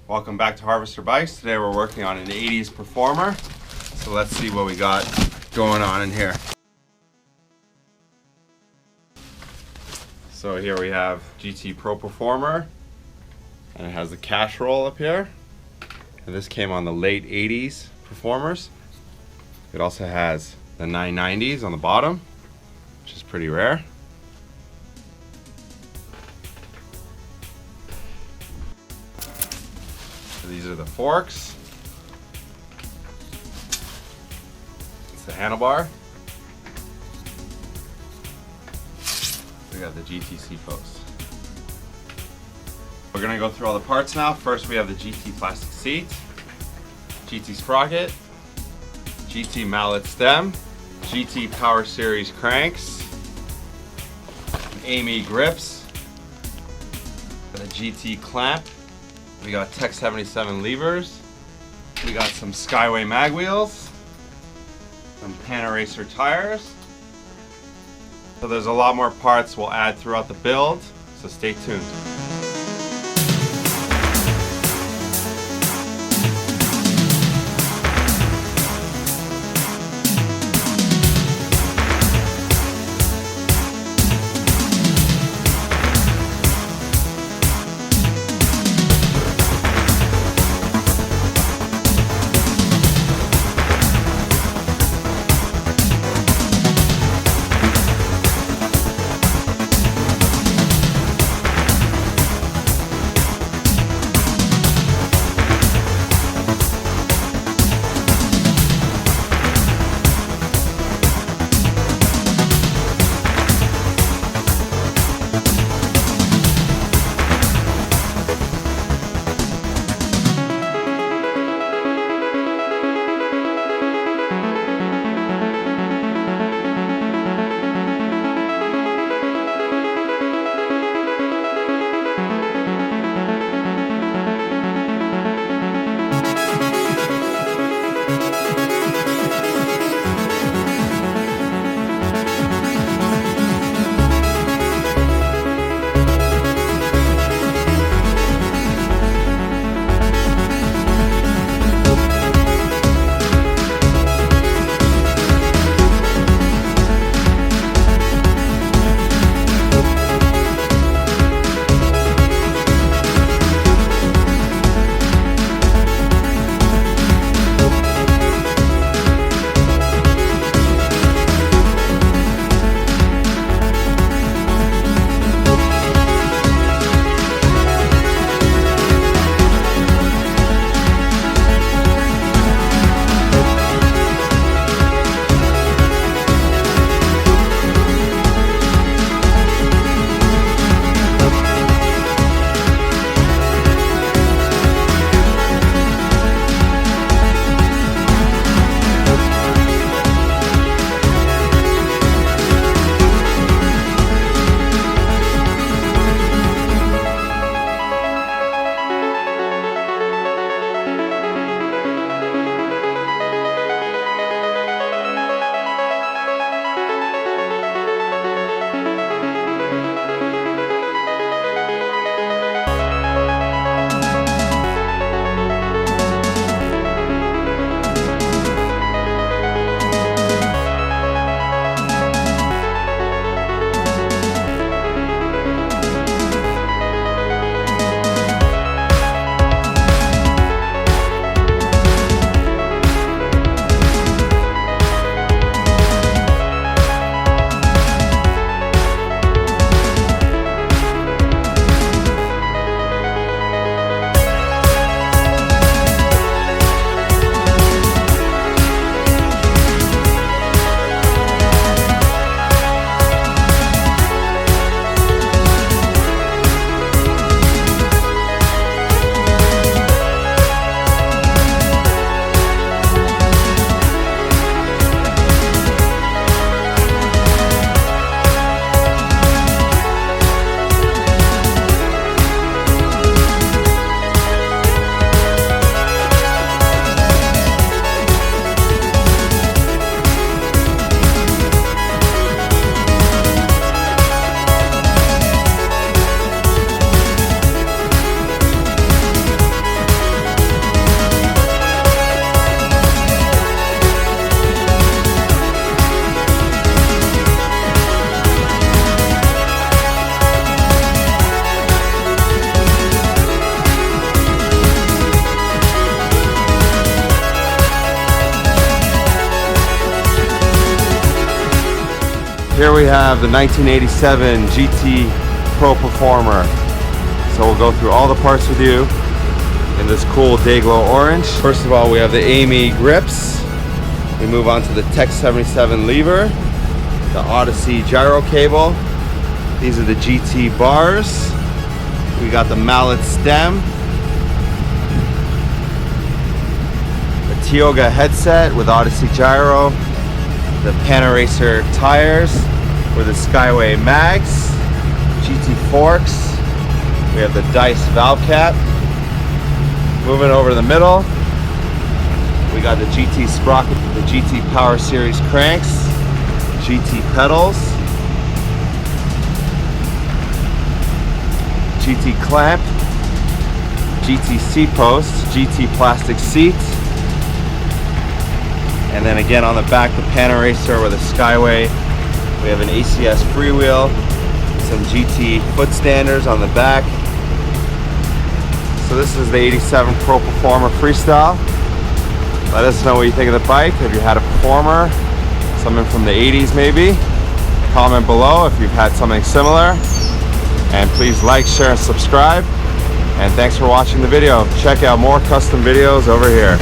Welcome back to Harvester Bikes. Today we're working on an 80s Performer. So let's see what we got going on in here. So here we have GT Pro Performer, and it has the cash roll up here. And this came on the late 80s Performers. It also has the 990s on the bottom, which is pretty rare. So these are the forks. It's the handlebar. We got the GTC post. We're gonna go through all the parts now. First we have the GT plastic seat, GT sprocket, GT mallet stem, GT Power Series cranks, AME grips, the GT clamp. We got Tech 77 levers. We got some Skyway mag wheels, some Panaracer tires. So there's a lot more parts we'll add throughout the build, so stay tuned. here we have the 1987 GT Pro Performer. So we'll go through all the parts with you in this cool Dayglow orange. First of all, we have the AME grips. We move on to the Tech 77 lever, the Odyssey gyro cable. These are the GT bars. We got the mallet stem, the Tioga headset with Odyssey gyro, the Panaracer tires with the Skyway mags, GT forks. We have the Dice valve cap. Moving over to the middle, we got the GT sprocket, the GT Power Series cranks, GT pedals, GT clamp, GT seat posts, GT plastic seats, and then again on the back the Panaracer with a Skyway. We have an ACS freewheel, some GT foot standers on the back. So this is the 87 Pro Performer Freestyle. Let us know what you think of the bike. Have you had a Performer, something from the 80s maybe? Comment below if you've had something similar. And please like, share, and subscribe. And thanks for watching the video. Check out more custom videos over here.